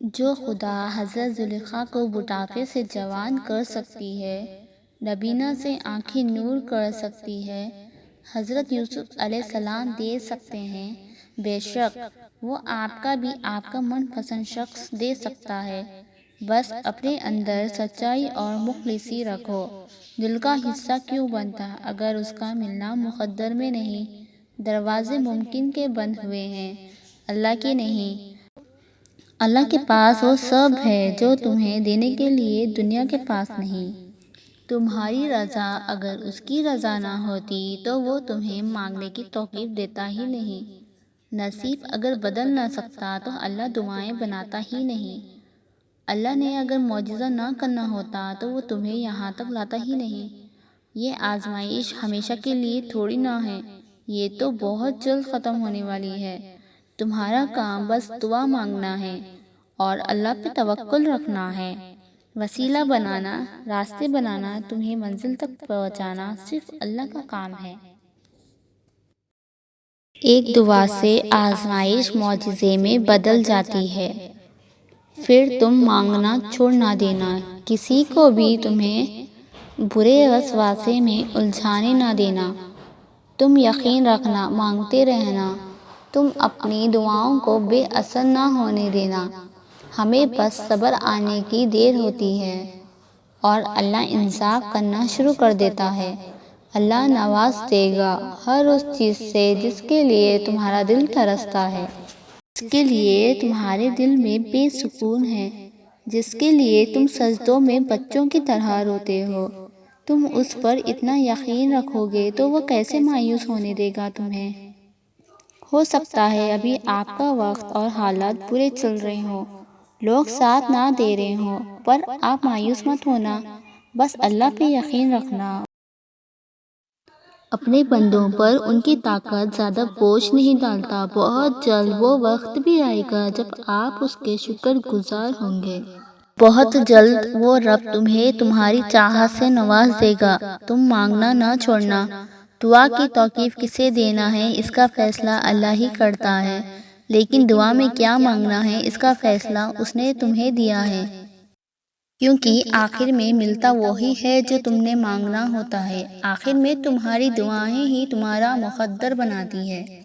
جو خدا حضرت زلیخا کو بڑھاپے سے جوان کر سکتی ہے، نبینا سے آنکھیں نور کر سکتی ہے، حضرت یوسف علیہ السلام دے سکتے ہیں، بے شک وہ آپ کا بھی آپ کا من پسند شخص دے سکتا ہے۔ بس اپنے اندر سچائی اور مخلصی رکھو۔ دل کا حصہ کیوں بنتا اگر اس کا ملنا مقدر میں نہیں؟ دروازے ممکن کے بند ہوئے ہیں، اللہ کے نہیں۔ اللہ کے پاس وہ سب ہے جو تمہیں دینے کے لیے دنیا کے پاس نہیں۔ تمہاری رضا اگر اس کی رضا نہ ہوتی تو وہ تمہیں مانگنے کی توفیق دیتا ہی نہیں۔ نصیب اگر بدل نہ سکتا تو اللہ دعائیں بناتا ہی نہیں۔ اللہ نے اگر معجزہ نہ کرنا ہوتا تو وہ تمہیں یہاں تک لاتا ہی نہیں۔ یہ آزمائش ہمیشہ کے لیے تھوڑی نہ ہے، یہ تو بہت جلد ختم ہونے والی ہے۔ تمہارا کام بس دعا مانگنا ہے اور اللہ پہ توکل رکھنا ہے۔ وسیلہ بنانا، راستے بنانا، تمہیں منزل تک پہنچانا صرف اللہ کا کام ہے۔ ایک دعا سے آزمائش معجزے میں بدل جاتی ہے۔ پھر تم مانگنا چھوڑ نہ دینا، کسی کو بھی تمہیں برے وسوسے میں الجھانے نہ دینا۔ تم یقین رکھنا، مانگتے رہنا، تم اپنی دعاؤں کو بے اثر نہ ہونے دینا۔ ہمیں بس صبر آنے کی دیر ہوتی ہے اور اللہ انصاف کرنا شروع کر دیتا ہے۔ اللہ نواز دے گا ہر اس چیز سے جس کے لیے تمہارا دل ترستا ہے، جس کے لیے تمہارے دل میں بے سکون ہے، جس کے لیے تم سجدوں میں بچوں کی طرح روتے ہو۔ تم اس پر اتنا یقین رکھو گے تو وہ کیسے مایوس ہونے دے گا تمہیں؟ ہو سکتا ہے ابھی آپ کا وقت اور حالات برے چل رہے ہوں، لوگ ساتھ نہ دے رہے ہوں، پر آپ مایوس مت ہونا، بس اللہ پہ یقین رکھنا۔ اپنے بندوں پر ان کی طاقت زیادہ بوجھ نہیں ڈالتا۔ بہت جلد وہ وقت بھی آئے گا جب آپ اس کے شکر گزار ہوں گے۔ بہت جلد وہ رب تمہیں تمہاری چاہت سے نواز دے گا۔ تم مانگنا نہ چھوڑنا۔ دعا کی توفیق کسے دینا ہے اس کا فیصلہ اللہ ہی کرتا ہے، لیکن دعا میں کیا مانگنا ہے اس کا فیصلہ اس نے تمہیں دیا ہے، کیونکہ آخر میں ملتا وہی ہے جو تم نے مانگنا ہوتا ہے۔ آخر میں تمہاری دعائیں ہی تمہارا مقدر بناتی ہے۔